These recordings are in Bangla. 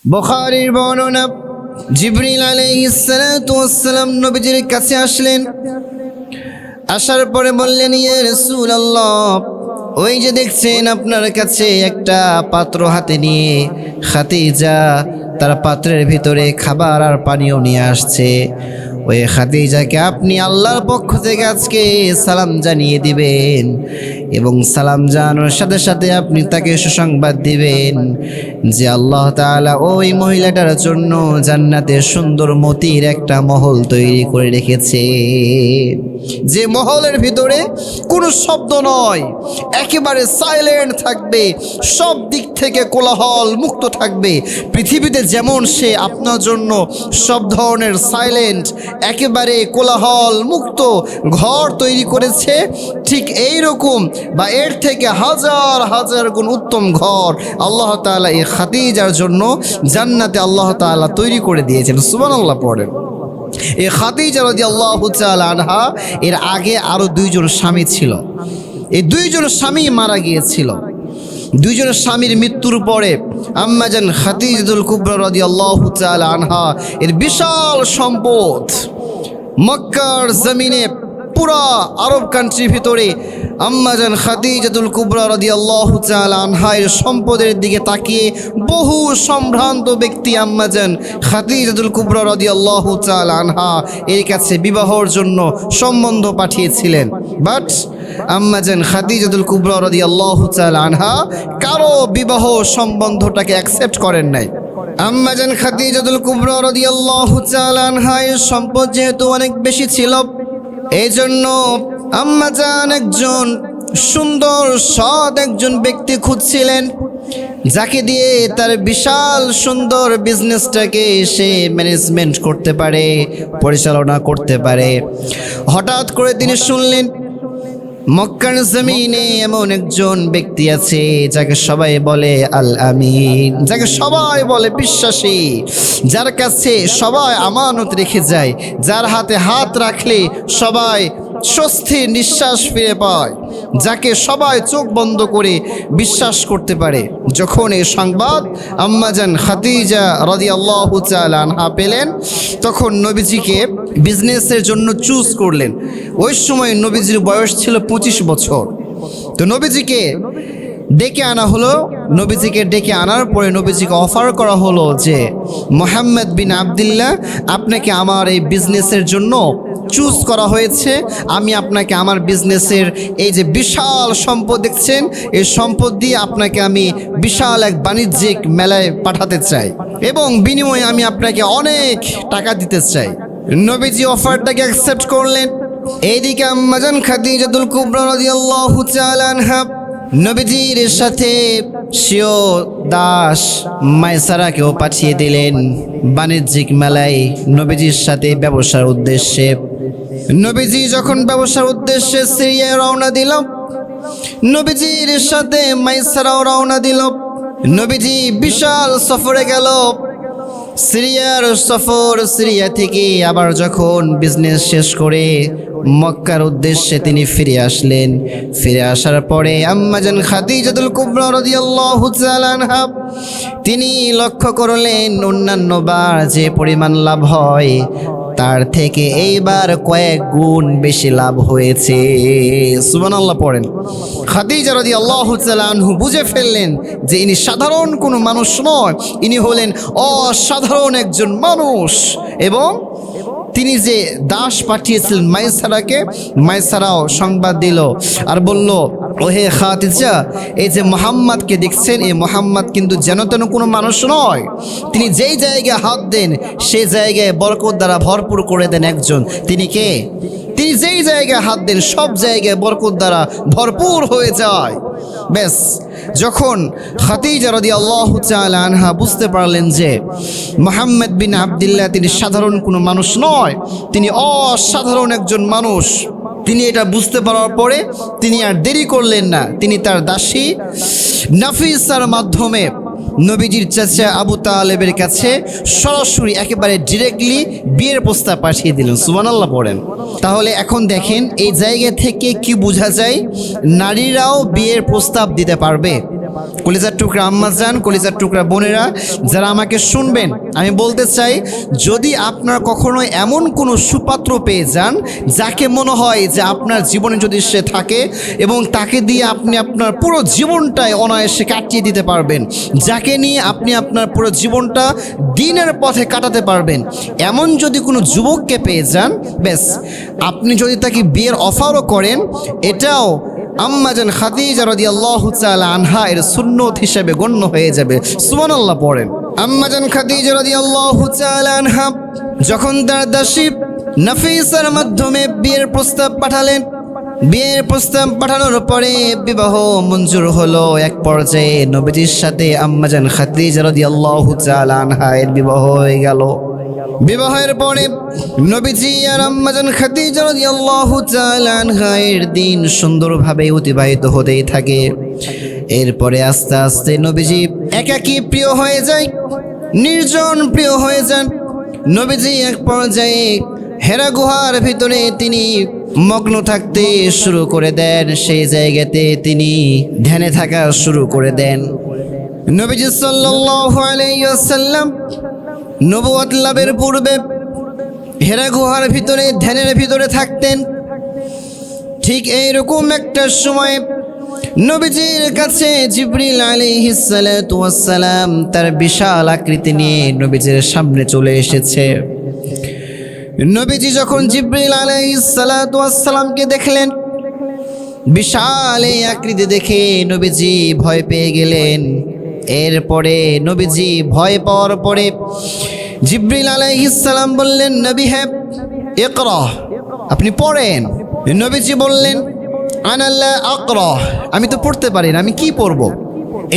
বুখারীর বর্ণনা, জিবরিল আলাইহিস সালাতু ওয়াস সালাম নবীজির কাছে আসলেন। আসার পরে বললেন, ইয়া রাসূলুল্লাহ, ওই যে দেখছেন আপনার কাছে একটা পাত্র হাতে নিয়ে খাদিজা তার পাত্রের ভিতরে খাবার আর পানীয় নিয়ে আসছে। ওই খাদিজাকে আপনি আল্লাহর পক্ষ থেকে আজকে সালাম জানিয়ে দিবেন এবং সালাম জানানোর সাথে সাথে আপনি তাকে সুসংবাদ দিবেন যে আল্লাহ তাআলা ওই মহিলাটার জন্য জান্নাতে সুন্দর মতির একটা মহল তৈরি করে রেখেছে, যে মহলের ভিতরে কোনো শব্দ নয়, একেবারে সাইলেন্ট থাকবে, সব দিক থেকে কোলাহল মুক্ত থাকবে। পৃথিবীতে যেমন সে আপনার জন্য সব ধরনের সাইলেন্ট, একেবারে কোলাহল মুক্ত ঘর তৈরি করেছে, ঠিক এই রকম বা এর থেকে হাজার হাজার গুণ উত্তম ঘর আল্লাহ তাআলা এই খাদিজার জন্য জান্নাতে আল্লাহ তাআলা তৈরি করে দিয়েছেন। সুবহানাল্লাহ পড়েন। এই খাদিজা রাদিয়াল্লাহু তাআলা আনহা এর আগে আরো দুইজন স্বামী ছিল। এই দুইজন স্বামী মারা গিয়েছিল। দুইজনের স্বামীর মৃত্যুর পরে আম্মাজান খাদিজাতুল কুবরা রাদিয়াল্লাহু তাআলা আনহা এর বিশাল সম্পদ মক্কার জমিনে পুরা আরব কান্ট্রির ভিতরে আম্মাজান খাদিজাতুল কুবরা রাদিয়াল্লাহু তাআলা আনহা এর সম্পদের দিকে তাকিয়ে বহু সম্ভ্রান্ত ব্যক্তি আম্মাজান খাদিজাতুল কুবরা রাদিয়াল্লাহু তাআলা আনহা এর কাছে বিবাহর জন্য সম্বন্ধ পাঠিয়েছিলেন। বাট আম্মাজান খাদিজাতুল কুবরা রাদিয়াল্লাহু তাআলা আনহা কারো বিবাহ সম্বন্ধটাকে অ্যাকসেপ্ট করেন নাই। আম্মাজান খাদিজাতুল কুবরা রাদিয়াল্লাহু তাআলা আনহা এর সম্পদ যেহেতু অনেক বেশি ছিল, এই জন্য আম্মাজান একজন সুন্দর সৎ একজন ব্যক্তি খুঁজছিলেন, যাকে দিয়ে তার বিশাল সুন্দর বিজনেসটাকে সে ম্যানেজমেন্ট করতে পারে, পরিচালনা করতে পারে। হঠাৎ করে তিনি শুনলেন মক্কার জমিনে এমন একজন ব্যক্তি আছে যাকে সবাই বলে আল আমিন, যাকে সবাই বলে বিশ্বাসী, যার কাছে সবাই আমানত রেখে যায়, যার হাতে হাত রাখলে সবাই স্বস্তির নিঃশ্বাস ফিরে পায়, যাকে সবাই চোখ বন্ধ করে বিশ্বাস করতে পারে। যখন এই সংবাদ আম্মাজান খাদিজা রাদিয়াল্লাহু তাআলা আনহা পেলেন, তখন নবীজিকে বিজনেসের জন্য চুজ করলেন। ওই সময় নবীজির বয়স ছিল 25 বছর। তো নবীজিকে ডেকে আনা হলো। নবীজিকে ডেকে আনার পরে নবীজিকে অফার করা হলো যে মুহাম্মদ বিন আবদুল্লাহ, আপনাকে আমার এই বিজনেসের জন্য চুজ করা হয়েছে। আমি আপনাকে আমার বিজনেসের এই যে বিশাল সম্পদ দেখছেন, এই সম্পদ দিয়ে আপনাকে আমি বিশাল এক বাণিজ্যিক মেলায় পাঠাতে চাই এবং বিনিময়ে আমি আপনাকে অনেক টাকা দিতে চাই। নবীজি অফারটাকে অ্যাকসেপ্ট করলেন। এইদিকে আম্মাজান খাদিজাতুল কুবরা রাদিয়াল্লাহু তাআলা আনহা নবীজির সাথে সিও দাস মায়সারাকেও পাঠিয়ে দিলেন বাণিজ্যিক মেলায় নবীজির সাথে ব্যবসার উদ্দেশ্যে। নবীজি যখন ব্যবসার উদ্দেশ্যে সিরিয়ায় রওনা দিল, নবীজির সাথে মায়সারাও রওনা দিল। নবীজি বিশাল সফরে গেল, সিরিয়ার সফর। সিরিয়া থেকে আবার যখন বিজনেস শেষ করে মক্কার উদ্দেশ্যে তিনি ফিরে আসলেন। ফিরে আসার পরে আম্মাজান খাদিজাতুল কুবরা রাদিয়াল্লাহু তাআলা আনহা তিনি লক্ষ্য করলেন অন্যান্য বার যে পরিমাণ লাভ হয় তার থেকে এইবার কয়েক গুণ বেশি লাভ হয়েছে। সুবহানাল্লাহ পড়েন। খাদিজা রাদিয়াল্লাহু তাআলা আনহু বুঝে ফেললেন যে ইনি সাধারণ কোনো মানুষ নয়, ইনি হলেন অসাধারণ একজন মানুষ। এবং তিনি যে দাস পাঠিয়েছিলেন মায়সারাকে, মায়সারাও সংবাদ দিল আর বলল, ওহে খাদিজা, এই যে মুহাম্মদকে দেখছেন, এই মুহাম্মদ কিন্তু যেন তেন কোনো মানুষ নয়। তিনি যেই জায়গায় হাত দেন সেই জায়গায় বরকত দ্বারা ভরপুর করে দেন একজন। তিনি কে? তিনি যেই জায়গায় হাত দেন সব জায়গায় বরকত দ্বারা ভরপুর হয়ে যায়। বেশ, যখন খাদিজা রাদিয়াল্লাহু তাআলা আনহা বুঝতে পারলেন যে মুহাম্মদ বিন আবদুল্লাহ তিনি সাধারণ কোনো মানুষ নয়, তিনি অসাধারণ একজন মানুষ, তিনি এটা বুঝতে পারার পরে তিনি আর দেরি করলেন না। তিনি তার দাসী নাফিসার মাধ্যমে নবীজির চাচা আবু তালেবের কাছে সরাসরি একেবারে ডিরেক্টলি বিয়ের প্রস্তাব পাঠিয়ে দিলেন। সুবহানাল্লাহ পড়েন। তাহলে এখন দেখেন এই জায়গা থেকে কি বোঝা যায়, নারীরাও বিয়ের প্রস্তাব দিতে পারবে। কলিজার টুকরা আম্মা জান, কলিজার টুকরা বোনেরা যারা আমাকে শুনবেন, আমি বলতে চাই, যদি আপনার কখনো এমন কোনো সুপাত্র পেয়ে যান যাকে মনে হয় যে আপনার জীবনে যদি সে থাকে এবং তাকে দিয়ে আপনি আপনার পুরো জীবনটাই অনায়াসে কাটিয়ে দিতে পারবেন, যাকে নিয়ে আপনি আপনার পুরো জীবনটা দিনের পথে কাটাতে পারবেন, এমন যদি কোনো যুবককে পেয়ে যান, ব্যাস আপনি যদি তাকে বিয়ের অফারও করেন, এটাও আম্মাজান খাদিজা রাদিয়াল্লাহু তাআলা আনহা এর সুন্নত হিসেবে গণ্য হয়ে যাবে। সুবহানাল্লাহ পড়েন। আম্মাজান খাদিজা রাদিয়াল্লাহু তাআলা আনহা যখন তার দাসী নাফিসার মাধ্যমে বিয়ের প্রস্তাব পাঠালেন, বিয়ের প্রস্তাব পাঠানোর পরে বিবাহ মঞ্জুর হলো। এক পর্যায়ে নবীজির সাথে আম্মাজান খাদিজা রাদিয়াল্লাহু তাআলা আনহা এর বিবাহ হয়ে গেল। বিবাহের পরে নবীজি আর আম্মাজান খাদিজা রাদিয়াল্লাহু তাআলা আনহা এর দিন সুন্দরভাবে অতিবাহিত হতেই থাকে। এরপরে আস্তে আস্তে নবীজি একাকী প্রিয় হয়ে যায়, নির্জন প্রিয় হয়ে যান। নবীজি এক পর্যায়ে হেরা গুহার ভিতরে তিনি মগ্ন থাকতে শুরু করে দেন। সেই জায়গাতে তিনি ধ্যানে থাকা শুরু করে দেন। নবীজি সাল্লাল্লাহু আলাইহি ওয়াসাল্লাম নবুয়ত লাভের পূর্বে হেরা গুহার ভিতরে ধ্যানের ভিতরে থাকতেন। ঠিক এইরকম একটা সময় নবীজির কাছে জিবরিল আলাইহিস সালাতু ওয়াস সালাম তার বিশাল আকৃতি নিয়ে নবীজির সামনে চলে এসেছে। নবীজি যখন জিবরিল আলাইহিস সালাতু ওয়াস সালামকে দেখলেন, বিশাল এই আকৃতি দেখে নবীজি ভয় পেয়ে গেলেন। এরপরে নবীজি ভয় পাওয়ার পরে জিবরিল আলাইহিস সালাম বললেন, নবী হ্যাঁ ইকরা, আপনি পড়েন। নবীজি বললেন, আনা লা আকরা, আমি তো পড়তে পারি না, আমি কি পড়ব?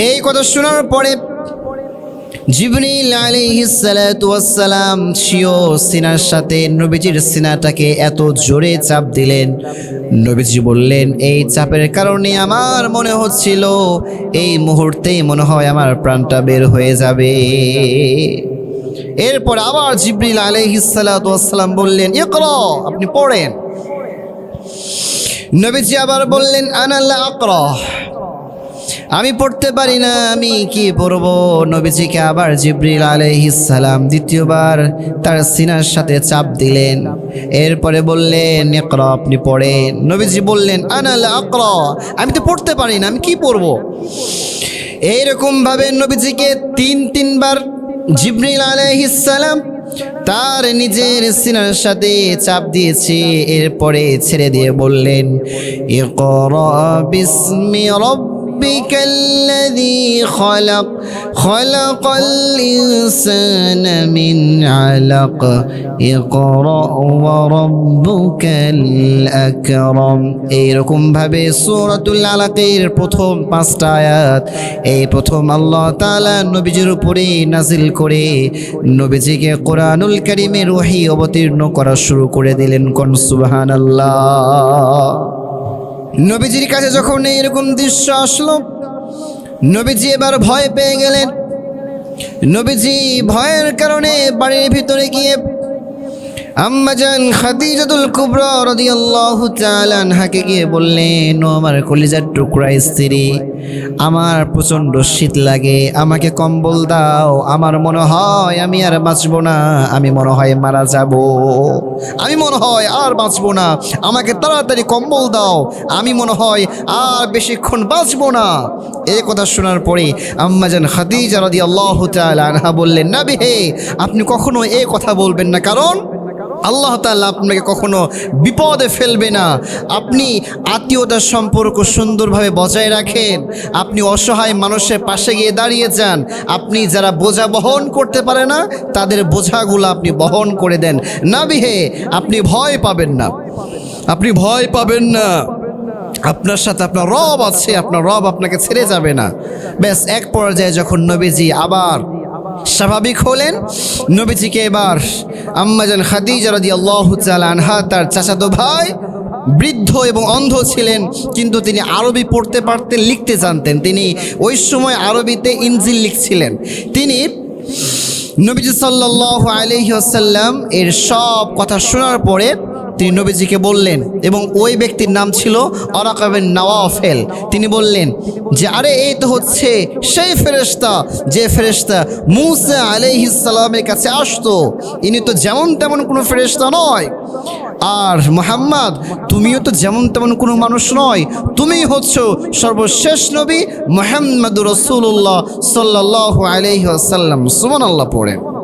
এই কথা শোনার পরে জিবরিল আলাইহিস সালাতু ওয়াস সালাম স্বীয় সিনার সাথে নবীজির সিনাটাকে এত জোরে চাপ দিলেন। নবীজি বললেন, এই চাপের কারণে আমার মনে হচ্ছিল এই মুহূর্তেই মনে হয় আমার প্রাণটা বের হয়ে যাবে। এরপর আবার জিবরিল আলাইহিস সালাতু ওয়াস সালাম বললেন, ইকরা, আপনি পড়েন। নবীজি আবার বললেন, আনা লা আকরা, আমি পড়তে পারি না, আমি কি পড়ব? নবীজিকে আবার জিবরিল আলাইহিস সালাম দ্বিতীয়বার তার সিনার সাথে চাপ দিলেন। এরপরে বললেন, ইকরা, আপনি পড়েন। নবীজি বললেন, আনা লা আকরা, আমি তো পড়তে পারি না, আমি কি পড়ব? এইরকম ভাবে নবীজিকে তিনবার জিবরিল আলাইহিস সালাম তার নিজের সিনার সাথে চাপ দিয়েছে। এরপরে ছেড়ে দিয়ে বললেন, ইকরা বিসমি ربك الذي خلق خلق الإنسان من علق اقرأ وربك الأكرم। এইরকম ভাবে সূরাতুল আলাকের প্রথম 5টা আয়াত এই প্রথম আল্লাহ তাআলা নবীজির উপরে নাজিল করে নবীজিকে কোরআনুল কারীমের ওহী অবতীর্ণ করা শুরু করে দিলেন। কোন সুবহানাল্লাহ। নবীজির কাছে যখন এরকম দৃশ্য আসলো, নবীজি এবার ভয় পেয়ে গেলেন। নবীজি ভয়ের কারণে বাড়ির ভিতরে গিয়ে আম্মাজান খাদিজাতুল কুবরা রাদিয়াল্লাহু তাআলা আনহাকে গিয়ে বললেন, ও আমার কলিজার টুকরা স্ত্রী, আমার প্রচণ্ড শীত লাগে, আমাকে কম্বল দাও, আমার মনে হয় আমি আর বাঁচব না, আমি মনে হয় মারা যাব, আমি মনে হয় আর বাঁচব না, আমাকে তাড়াতাড়ি কম্বল দাও, আমি মনে হয় আর বেশিক্ষণ বাঁচব না। এই কথা শোনার পরে আম্মাজান খাদিজা রাদিয়াল্লাহু তাআলা আনহা বললেন, নবী হে, আপনি কখনো এই কথা বলবেন না, কারণ আল্লাহ তাআলা আপনাকে কখনো বিপদে ফেলবে না। আপনি আত্মীয়তার সম্পর্ক সুন্দরভাবে বজায় রাখেন, আপনি অসহায় মানুষের পাশে গিয়ে দাঁড়িয়ে যান, আপনি যারা বোঝা বহন করতে পারে না তাদের বোঝাগুলো আপনি বহন করে দেন। নবী হে, আপনি ভয় পাবেন না, আপনি ভয় পাবেন না, আপনার সাথে আপনার রব আছে, আপনার রব আপনাকে ছেড়ে যাবে না। ব্যাস এক পর্যায়ে যখন নবীজি আবার স্বাভাবিক হলেন, নবীজিকে এবার আম্মাজান খাদিজা রাদিয়াল্লাহু তাআলা আনহা তার চাচাতো ভাই বৃদ্ধ এবং অন্ধ ছিলেন, কিন্তু তিনি আরবি পড়তে পারতেন, লিখতে জানতেন। তিনি ওই সময় আরবিতে ইনজিল লিখছিলেন। তিনি নবীজি সাল্লাল্লাহু আলাইহি ওয়াসাল্লাম এর সব কথা শোনার পরে তিনি নবীজিকে বললেন, এবং ওই ব্যক্তির নাম ছিল ওয়ারাকা বিন নওফল। তিনি বললেন যে আরে এই তো হচ্ছে সেই ফেরেশতা যে ফেরেশতা মূসা আলাইহিস সালামের কাছে আসতো। ইনি তো যেমন তেমন কোনো ফেরেশতা নয়, আর মুহাম্মদ তুমিও তো যেমন তেমন কোনো মানুষ নয়, তুমি হচ্ছ সর্বশেষ নবী মুহাম্মদুর রাসূলুল্লাহ সাল্লাল্লাহু আলাইহি ওয়াসাল্লাম। সুবহানাল্লাহ পড়ে।